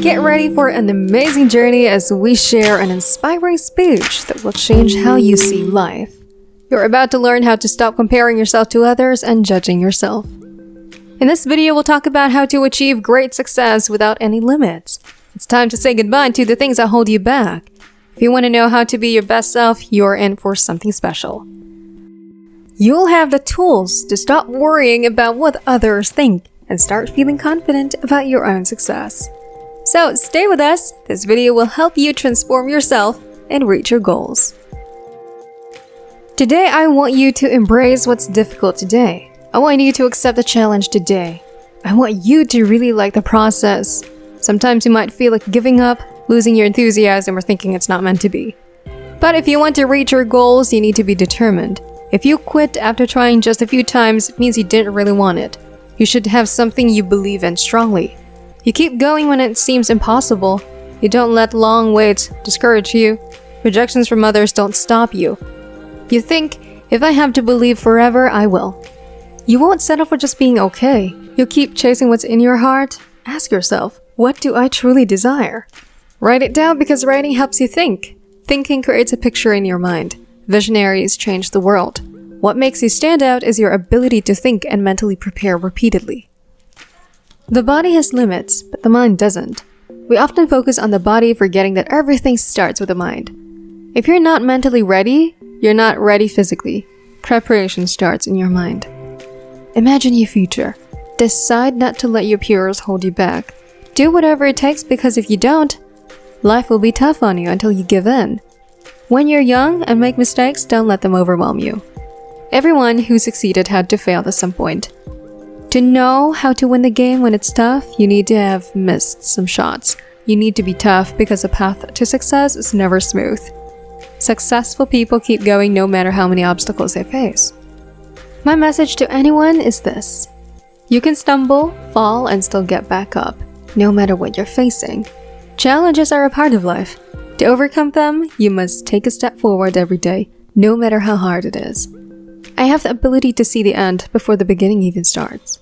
Get ready for an amazing journey as we share an inspiring speech that will change how you see life. You're about to learn how to stop comparing yourself to others and judging yourself. In this video, we'll talk about how to achieve great success without any limits. It's time to say goodbye to the things that hold you back. If you want to know how to be your best self, you're in for something special. You'll have the tools to stop worrying about what others think and start feeling confident about your own success. So stay with us. This video will help you transform yourself and reach your goals. Today, I want you to embrace what's difficult today. I want you to accept the challenge today. I want you to really like the process. Sometimes you might feel like giving up, losing your enthusiasm, or thinking it's not meant to be. But if you want to reach your goals, you need to be determined. If you quit after trying just a few times, it means you didn't really want it. You should have something you believe in strongly. You keep going when it seems impossible. You don't let long waits discourage you. Rejections from others don't stop you. You think, if I have to believe forever, I will. You won't settle for just being okay. You'll keep chasing what's in your heart. Ask yourself, what do I truly desire? Write it down because writing helps you think. Thinking creates a picture in your mind. Visionaries change the world. What makes you stand out is your ability to think and mentally prepare repeatedly. The body has limits, but the mind doesn't. We often focus on the body, forgetting that everything starts with the mind. If you're not mentally ready, you're not ready physically. Preparation starts in your mind. Imagine your future. Decide not to let your peers hold you back. Do whatever it takes, because if you don't, life will be tough on you until you give in. When you're young and make mistakes, don't let them overwhelm you. Everyone who succeeded had to fail at some point. To know how to win the game when it's tough, you need to have missed some shots. You need to be tough because the path to success is never smooth. Successful people keep going no matter how many obstacles they face. My message to anyone is this: you can stumble, fall, and still get back up, no matter what you're facing. Challenges are a part of life. To overcome them, you must take a step forward every day, no matter how hard it is. I have the ability to see the end before the beginning even starts.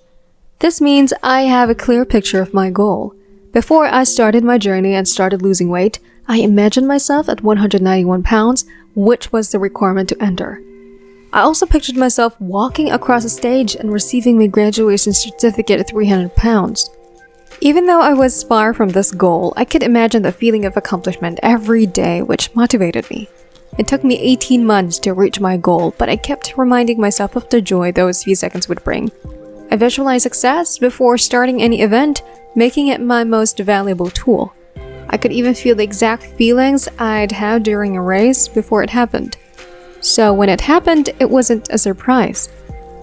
This means I have a clear picture of my goal. Before I started my journey and started losing weight, I imagined myself at 191 pounds, which was the requirement to enter. I also pictured myself walking across a stage and receiving my graduation certificate at 300 pounds. Even though I was far from this goal, I could imagine the feeling of accomplishment every day, which motivated me. It took me 18 months to reach my goal, but I kept reminding myself of the joy those few seconds would bring. I visualized success before starting any event, making it my most valuable tool. I could even feel the exact feelings I'd have during a race before it happened. So when it happened, it wasn't a surprise.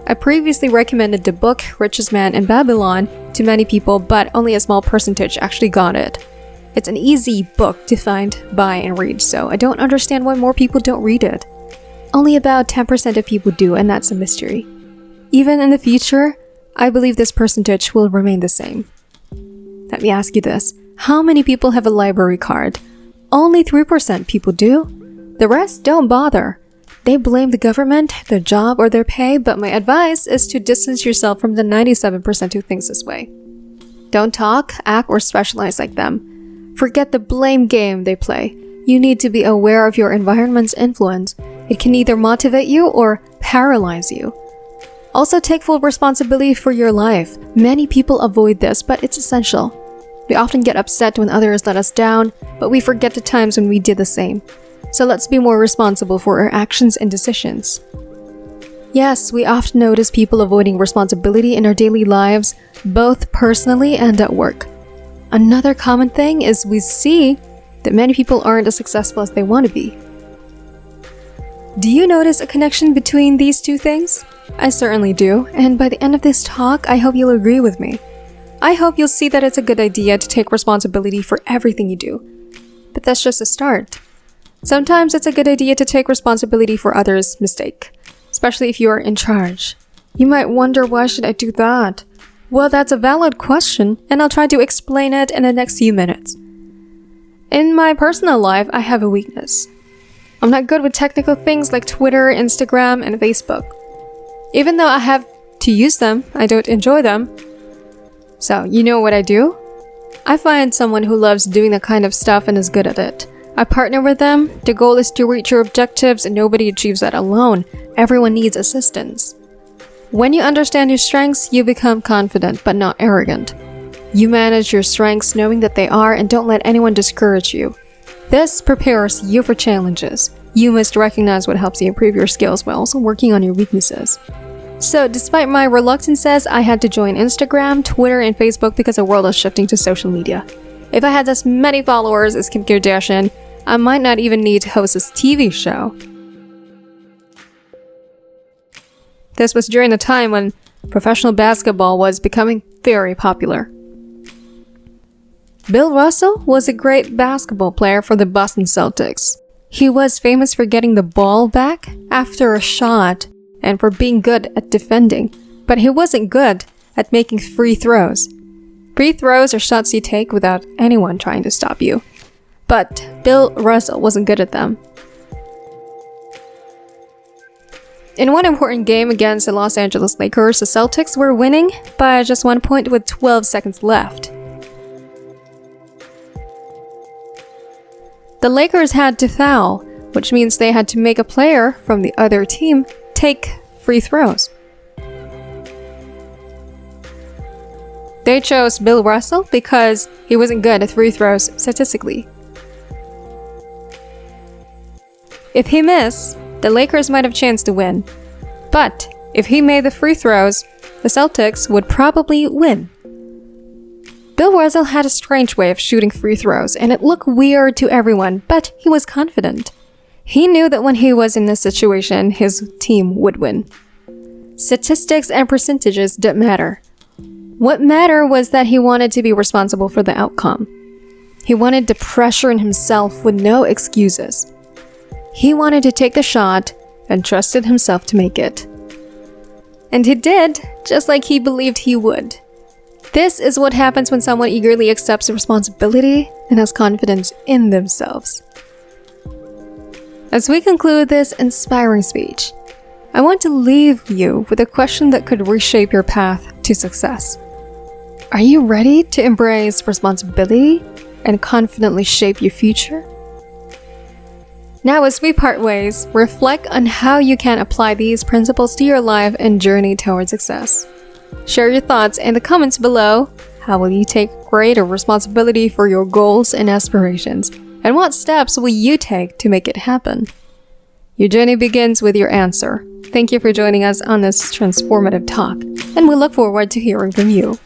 I previously recommended the book Richest Man in Babylon to many people, but only a small percentage actually got it. It's an easy book to find, buy, and read, so I don't understand why more people don't read it. Only about 10% of people do, and that's a mystery. Even in the future, I believe this percentage will remain the same. Let me ask you this: how many people have a library card? Only 3% people do. The rest don't bother. They blame the government, their job, or their pay, but my advice is to distance yourself from the 97% who thinks this way. Don't talk, act, or specialize like them. Forget the blame game they play. You need to be aware of your environment's influence. It can either motivate you or paralyze you. Also, take full responsibility for your life. Many people avoid this, but it's essential. We often get upset when others let us down, but we forget the times when we did the same. So let's be more responsible for our actions and decisions. Yes, we often notice people avoiding responsibility in our daily lives, both personally and at work. Another common thing is we see that many people aren't as successful as they want to be. Do you notice a connection between these two things? I certainly do, and by the end of this talk, I hope you'll agree with me. I hope you'll see that it's a good idea to take responsibility for everything you do. But that's just a start. Sometimes it's a good idea to take responsibility for others' mistake, especially if you are in charge. You might wonder, why should I do that? Well, that's a valid question, and I'll try to explain it in the next few minutes. In my personal life, I have a weakness. I'm not good with technical things like Twitter, Instagram, and Facebook. Even though I have to use them, I don't enjoy them. So, you know what I do? I find someone who loves doing that kind of stuff and is good at it. I partner with them. The goal is to reach your objectives, and nobody achieves that alone. Everyone needs assistance. When you understand your strengths, you become confident but not arrogant. You manage your strengths knowing that they are, and don't let anyone discourage you. This prepares you for challenges. You must recognize what helps you improve your skills while also working on your weaknesses. So, despite my reluctances, I had to join Instagram, Twitter, and Facebook because the world is shifting to social media. If I had as many followers as Kim Kardashian, I might not even need to host this TV show. This was during a time when professional basketball was becoming very popular. Bill Russell was a great basketball player for the Boston Celtics. He was famous for getting the ball back after a shot and for being good at defending, but he wasn't good at making free throws. Free throws are shots you take without anyone trying to stop you. But Bill Russell wasn't good at them. In one important game against the Los Angeles Lakers, the Celtics were winning by just 1 point with 12 seconds left. The Lakers had to foul, which means they had to make a player from the other team take free throws. They chose Bill Russell because he wasn't good at free throws statistically. If he missed, the Lakers might have chanced to win. But if he made the free throws, the Celtics would probably win. Bill Russell had a strange way of shooting free throws, and it looked weird to everyone, but he was confident. He knew that when he was in this situation, his team would win. Statistics and percentages didn't matter. What mattered was that he wanted to be responsible for the outcome. He wanted to pressure in himself with no excuses. He wanted to take the shot and trusted himself to make it. And he did, just like he believed he would. This is what happens when someone eagerly accepts responsibility and has confidence in themselves. As we conclude this inspiring speech, I want to leave you with a question that could reshape your path to success. Are you ready to embrace responsibility and confidently shape your future? Now, as we part ways, reflect on how you can apply these principles to your life and journey towards success. Share your thoughts in the comments below. How will you take greater responsibility for your goals and aspirations? And what steps will you take to make it happen? Your journey begins with your answer. Thank you for joining us on this transformative talk, and we look forward to hearing from you.